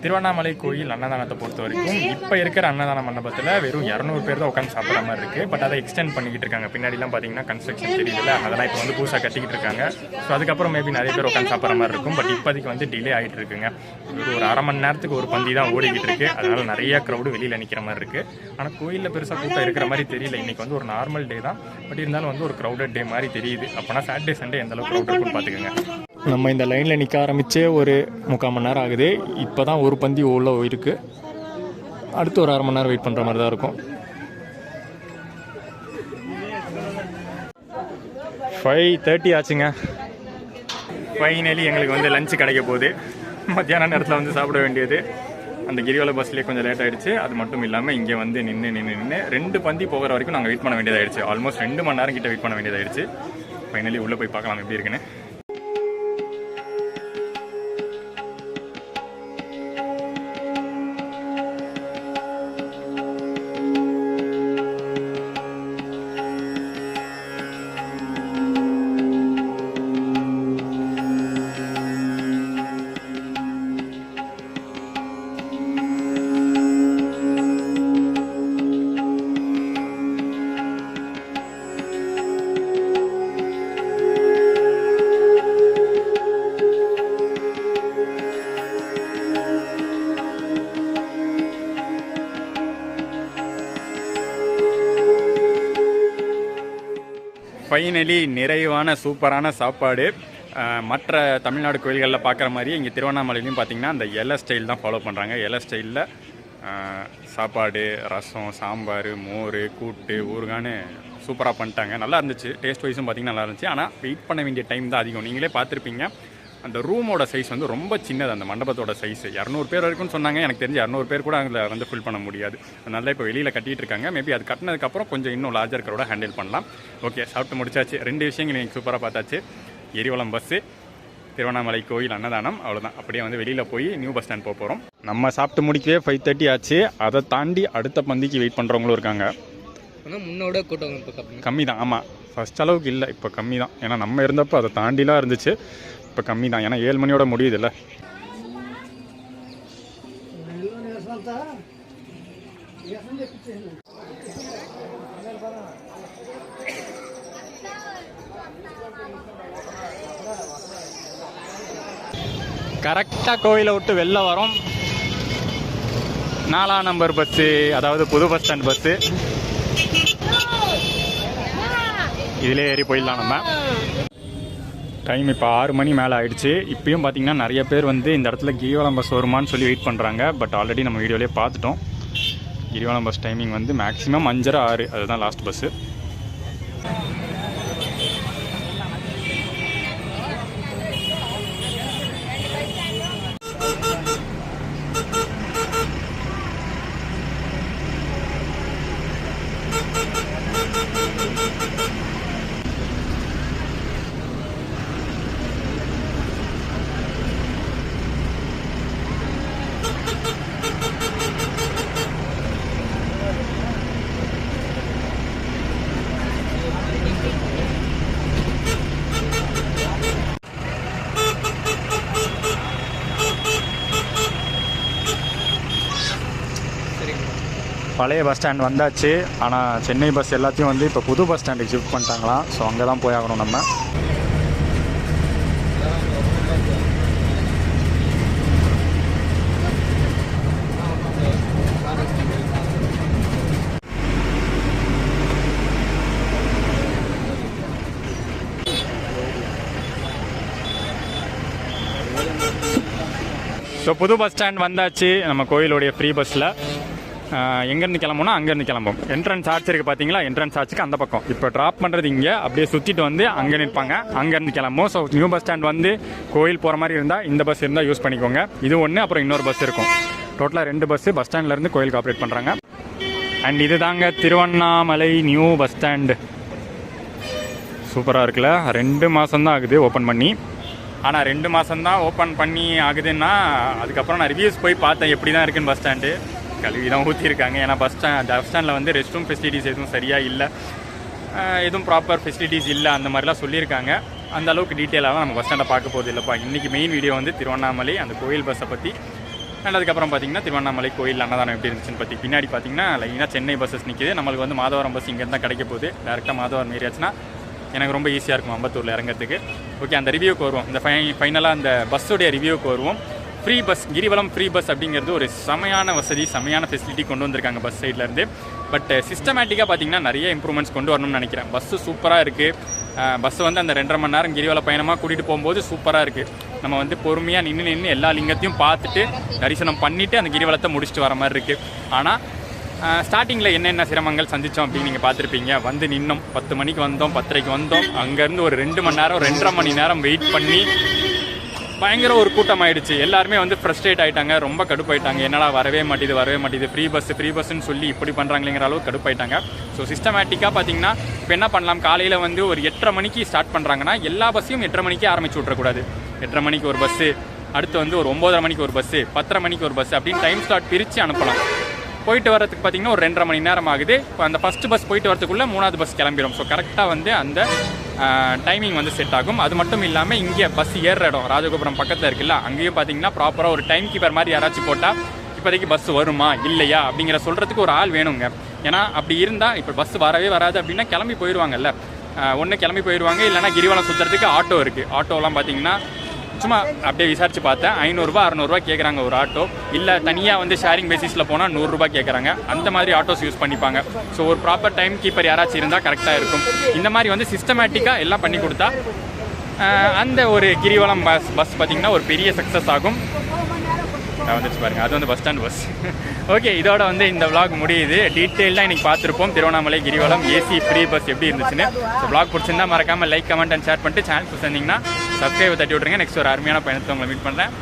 திருவண்ணாமலை கோயில் அன்னதானத்தை பொறுத்த வரைக்கும் இப்போ இருக்கிற அன்னதான மண்டபத்தில் வெறும் 200 பேர் தான் உட்காந்து சாப்பிட்ற மாதிரி இருக்குது. பட் அதை எக்ஸ்டெண்ட் பண்ணிக்கிட்டு இருக்காங்க. பின்னாடிலாம் பார்த்தீங்கன்னா கன்ஸ்ட்ரக்ஷன் தெரியல, அதெல்லாம் இப்போ வந்து புதுசாக கட்டிக்கிட்டு இருக்காங்க. ஸோ அதுக்கப்புறம் மேபி நிறைய பேர் உட்காந்து சாப்பிட்ற மாதிரி இருக்கும். பட் இப்போதைக்கு வந்து டிலே ஆகிட்டு இருக்குங்க. ஒரு அரை மணி நேரத்துக்கு ஒரு பந்தி தான் ஓடிக்கிட்டு இருக்குது. அதனால் நிறைய க்ரௌடு வெளியில் நிற்கிற மாதிரி இருக்குது. ஆனால் கோயிலில் பெருசாக கூட்டம் இருக்கிற மாதிரி தெரியல. இன்றைக்கி வந்து ஒரு நார்மல் டே தான். பட் இருந்தாலும் வந்து ஒரு க்ரௌடட் டே மாதிரி தெரியுது. அப்போனா சாட்டர்டே சண்டே எந்த அளவுக்கு க்ரௌட் இருக்குன்னு பார்த்துக்கோங்க. நம்ம இந்த லைனில் நிற்க ஆரம்பித்தே ஒரு 3/4 மணி நேரம் ஆகுது. இப்போ தான் ஒரு பந்தி உள்ள இருக்குது. அடுத்து ஒரு 1/2 மணி நேரம் வெயிட் பண்ணுற மாதிரி தான் இருக்கும். 5:30 ஆச்சுங்க. ஃபைனலி எங்களுக்கு வந்து லஞ்சு கிடைக்க போகுது. மத்தியான நேரத்தில் வந்து சாப்பிட வேண்டியது. அந்த கிரிவலம் பஸ்லேயே கொஞ்சம் லேட் ஆகிடுச்சு. அது மட்டும் இல்லாமல் இங்கே வந்து நின்று 2 பந்தி போகிற வரைக்கும் நாங்கள் வெயிட் பண்ண வேண்டியதாகிடுச்சு. ஆல்மோஸ்ட் 2 மணி நேரம் கிட்ட வெயிட் பண்ண வேண்டியதாகிடுச்சு. ஃபைனலி உள்ளே போய் பார்க்கலாம் எப்படி இருக்குன்னு. ஃபைனலி நிறைவான சூப்பரான சாப்பாடு. மற்ற தமிழ்நாடு கோயில்களில் பார்க்குற மாதிரி இங்கே திருவண்ணாமலையிலையும் பார்த்திங்கன்னா அந்த இலை ஸ்டைல் தான் ஃபாலோ பண்ணுறாங்க. இலை ஸ்டைலில் சாப்பாடு, ரசம், சாம்பார், மோர், கூட்டு, ஊறுகான்னு சூப்பராக பண்ணிட்டாங்க. நல்லா இருந்துச்சு. டேஸ்ட் வைஸும் பார்த்திங்கன்னா நல்லா இருந்துச்சு. ஆனால் வெயிட் பண்ண வேண்டிய டைம் தான் அதிகம். நீங்களே பார்த்துருப்பீங்க, அந்த ரூமோட சைஸ் வந்து ரொம்ப சின்னது. அந்த மண்டபத்தோட சைஸ் 200 பேர் வரைக்கும்னு சொன்னாங்க. எனக்கு தெரிஞ்சு 200 பேர் கூட அதில் வந்து ஃபில் பண்ண முடியாது. அதனால இப்போ வெளியில் கட்டிகிட்டு இருக்காங்க. மேபி அது கட்டினதுக்கப்புறம் கொஞ்சம் இன்னும் லார்ஜர் கரோட ஹேண்டில் பண்ணலாம். ஓகே, சாப்பிட்டு முடிச்சாச்சு. 2 விஷயங்கள் எனக்கு சூப்பராக பார்த்தாச்சு. கிரிவலம் பஸ்ஸு, திருவண்ணாமலை கோயில் அன்னதானம், அவ்வளோதான். அப்படியே வந்து வெளியில் போய் நியூ பஸ் ஸ்டாண்ட் போக போகிறோம். நம்ம சாப்பிட்டு முடிக்கவே 5:30 ஆச்சு. அதை தாண்டி அடுத்த பந்திக்கு வெயிட் பண்ணுறவங்களும் இருக்காங்க. ஆனால் முன்னோட கூட்டம் கம்மி தான். ஆமாம், ஃபஸ்ட் அளவுக்கு இல்லை, இப்போ கம்மி தான். ஏன்னா நம்ம இருந்தப்போ அதை தாண்டிலாம் இருந்துச்சு. இப்போ கம்மி தான். ஏன்னா 7 மணியோட முடியுதுல்ல. கரெக்டாக கோயிலை விட்டு வெளில வரோம். 4ஆம் நம்பர் பஸ்ஸு, அதாவது புது பஸ் ஸ்டாண்ட் பஸ்ஸு. இதிலே ஏறி போயிடலாம் நம்ம. டைம் இப்போ 6 மணி மேலே ஆகிடுச்சு. இப்பயும் பார்த்தீங்கன்னா நிறைய பேர் வந்து இந்த இடத்துல கிரிவலம் பஸ் வருமானு சொல்லி வெயிட் பண்ணுறாங்க. பட் ஆல்ரெடி நம்ம வீடியோலேயே பார்த்துட்டோம். கிரிவலம் பஸ் டைமிங் வந்து மேக்ஸிமம் 5:30 6 அதுதான் லாஸ்ட் பஸ்ஸு. பழைய பஸ் ஸ்டாண்ட் வந்தாச்சு. ஆனால் சென்னை பஸ் எல்லாத்தையும் வந்து இப்போ புது பஸ் ஸ்டாண்டுக்கு ஷிஃப்ட் பண்ணிட்டாங்களாம். ஸோ அங்கே தான் போய் ஆகணும் நம்ம. ஸோ புது பஸ் ஸ்டாண்ட் வந்தாச்சு. நம்ம கோயிலுடைய ஃப்ரீ பஸ்ஸில் எங்கேருந்து கிளம்புனா அங்கேருந்து கிளம்பும். என்ட்ரன்ஸ் ஆர்ச் இருக்குது பார்த்தீங்களா, என்ட்ரன்ஸ் ஆர்ச்சுக்கு அந்த பக்கம். இப்போ ட்ராப் பண்ணுறது இங்கே, அப்படியே சுற்றிட்டு வந்து அங்கே நிற்பாங்க. அங்கேருந்து கிளம்பும். ஸோ நியூ பஸ் ஸ்டாண்ட் வந்து கோயில் போகிற மாதிரி இருந்தால் இந்த பஸ் இருந்தால் யூஸ் பண்ணிக்கோங்க. இது ஒன்று, அப்புறம் இன்னொரு பஸ் இருக்கும். டோட்டலாக 2 பஸ்ஸு பஸ் ஸ்டாண்ட்லேருந்து கோயிலுக்கு ஆப்ரேட் பண்ணுறாங்க. அண்ட் இது தாங்க திருவண்ணாமலை நியூ பஸ் ஸ்டாண்டு. சூப்பராக இருக்குல்ல. 2 மாதம் தான் ஆகுது ஓப்பன் பண்ணி. ஆனால் 2 மாதம் தான் ஓப்பன் பண்ணி ஆகுதுன்னா, அதுக்கப்புறம் நான் ரிவ்யூஸ் போய் பார்த்தேன் எப்படி தான் இருக்குன்னு. பஸ் ஸ்டாண்டு கழுவி தான் ஊற்றிருக்காங்க. ஏன்னா பஸ் ஸ்டாண்டில் வந்து ரெஸ்ட் ரூம் ஃபெசிலிட்டிஸ் எதுவும் சரியாக இல்லை, எதுவும் ப்ராப்பர் ஃபெசிலிட்டிஸ் இல்லை, அந்த மாதிரிலாம் சொல்லியிருக்காங்க. அந்த அளவுக்கு டீட்டெயிலாக நம்ம பஸ் ஸ்டாண்டை பார்க்க போகுது இல்லைப்பா. இன்றைக்கி மெயின் வீடியோ வந்து திருவண்ணாமலை அந்த கோயில் பஸ்ஸை பற்றி. அண்ட் அதுக்கப்புறம் பார்த்தீங்கன்னா திருவண்ணாமலை கோயில் அன்னதானம் எப்படி இருந்துச்சுன்னு பற்றி. பின்னாடி பார்த்தீங்கன்னா லைனாக சென்னை பஸ்ஸஸ் நிற்கிது. நம்மளுக்கு வந்து மாதவரம் பஸ் இங்கேருந்து தான் கிடைக்க போகுது. டேரெக்டாக மாதவரம் ஏரியாச்சுன்னா எனக்கு ரொம்ப ஈஸியாக இருக்கும் அம்பத்தூரில் இறங்கிறதுக்கு. ஓகே, அந்த ரிவ்யூக்கு வருவோம். இந்த ஃபைனலாக அந்த பஸ்ஸுடைய ரிவ்யூக்கு வருவோம். ஃப்ரீ பஸ், கிரிவலம் ஃப்ரீ பஸ் அப்படிங்கிறது ஒரு செமையான வசதி, செமையான ஃபெசிலிட்டி கொண்டு வந்திருக்காங்க பஸ் சைட்லேருந்து. பட் சிஸ்டமேட்டிக்காக பார்த்தீங்கன்னா நிறைய இம்ப்ரூவ்மெண்ட்ஸ் கொண்டு வரணும்னு நினைக்கிறேன். பஸ்ஸு சூப்பராக இருக்குது. பஸ்ஸு வந்து அந்த 2.5 மணி நேரம் கிரிவல பயணமாக கூட்டிகிட்டு போகும்போது சூப்பராக இருக்குது. நம்ம வந்து பொறுமையாக நின்று எல்லா லிங்கத்தையும் பார்த்துட்டு தரிசனம் பண்ணிவிட்டு அந்த கிரிவலத்தை முடிச்சுட்டு வர மாதிரி இருக்குது. ஆனால் ஸ்டார்டிங்கில் என்னென்ன சிரமங்கள் சந்தித்தோம் அப்படின்னு நீங்கள் பார்த்துருப்பீங்க. வந்து நின்னோம், 10 மணிக்கு வந்தோம், 10:30க்கு வந்தோம். அங்கேருந்து ஒரு 2 மணி நேரம் 2.5 மணி நேரம் வெயிட் பண்ணி பயங்கர ஒரு கூட்டம் ஆயிடுச்சு. எல்லாருமே வந்து ஃப்ரஸ்ட்ரேட் ஆகிட்டாங்க, ரொம்ப கடுப்பாயிட்டாங்க. என்னடா வரவே மாட்டேது, ஃப்ரீ பஸ்ஸுன்னு சொல்லி இப்படி பண்ணுறாங்களேங்கிற அளவுக்கு கடுப்பாயிட்டாங்க. ஸோ சிஸ்டமேட்டிக்காக பார்த்தீங்கன்னா இப்போ என்ன பண்ணலாம், காலையில் வந்து ஒரு 8:30 மணிக்கு ஸ்டார்ட் பண்ணுறாங்கன்னா எல்லா பஸ்ஸையும் 8:30 மணிக்கு ஆரம்பிச்சு விட்றக்கூடாது. 8:30 மணிக்கு ஒரு பஸ்ஸு, அடுத்து வந்து ஒரு 9:30 மணிக்கு ஒரு பஸ்ஸு, 10:30 மணிக்கு ஒரு பஸ்ஸு அப்படின்னு டைம் ஸ்லாட் பிரித்து அனுப்பலாம். போயிட்டு வரதுக்கு பார்த்தீங்கன்னா ஒரு 2.5 மணி நேரம் ஆகுது. இப்போ அந்த ஃபஸ்ட்டு பஸ் போயிட்டு வரதுக்குள்ளே 3வது பஸ் கிளம்பிடும். ஸோ கரெக்டாக வந்து அந்த டைமிங் வந்து செட் ஆகும். அது மட்டும் இல்லாமல் இங்கே பஸ் ஏறுற இடம் ராஜகோபுரம் பக்கத்தில் இருக்குல்ல, அங்கேயும் பார்த்தீங்கன்னா ப்ராப்பராக ஒரு டைம் கீப்பர் மாதிரி யாராச்சும் போட்டால் இப்போதைக்கு பஸ் வருமா இல்லையா அப்படிங்கிற சொல்கிறதுக்கு ஒரு ஆள் வேணுங்க. ஏன்னா அப்படி இருந்தால் இப்போ பஸ் வரவே வராது அப்படின்னா கிளம்பி போயிடுவாங்கல்ல. ஒன்று கிளம்பி போயிடுவாங்க, இல்லைனா கிரிவலம் சுற்றுறதுக்கு ஆட்டோ இருக்குது. ஆட்டோலாம் பார்த்தீங்கன்னா சும்மா அப்படியே விசாரிச்சு பார்த்தேன், 500 600 கேட்குறாங்க ஒரு ஆட்டோ. இல்லை தனியாக வந்து ஷேரிங் பேசிஸில் போனால் 100 கேட்குறாங்க. அந்த மாதிரி ஆட்டோஸ் யூஸ் பண்ணிப்பாங்க. ஸோ ஒரு ப்ராப்பர் டைம் கீப்பர் யாராச்சும் இருந்தால் கரெக்டாக இருக்கும். இந்த மாதிரி வந்து சிஸ்டமேட்டிக்காக எல்லாம் பண்ணி கொடுத்தா அந்த ஒரு கிரிவலம் பஸ் பார்த்திங்கன்னா ஒரு பெரிய சக்ஸஸ் ஆகும். வந்துச்சு பாருங்கள், அது வந்து பஸ் ஸ்டாண்ட் பஸ். ஓகே, இதோட வந்து இந்த vlog முடியுது. டீட்டெயிலாக இன்றைக்கி பார்த்துருப்போம் திருவண்ணாமலை கிரிவலம் ஏசி ஃப்ரீ பஸ் எப்படி இருந்துச்சுன்னு. ஸோ vlog பிடிச்சிருந்தா மறக்காமல் லைக், கமெண்ட் அண்ட் ஷேர் பண்ணிட்டு சேனல் புதுசாக இருந்தீங்கன்னா சப்ஸ்கிரைப் தட்டி விட்ருங்க. நெக்ஸ்ட் ஒரு அருமையான பயணத்தை உங்களை மீட் பண்ணுறேன்.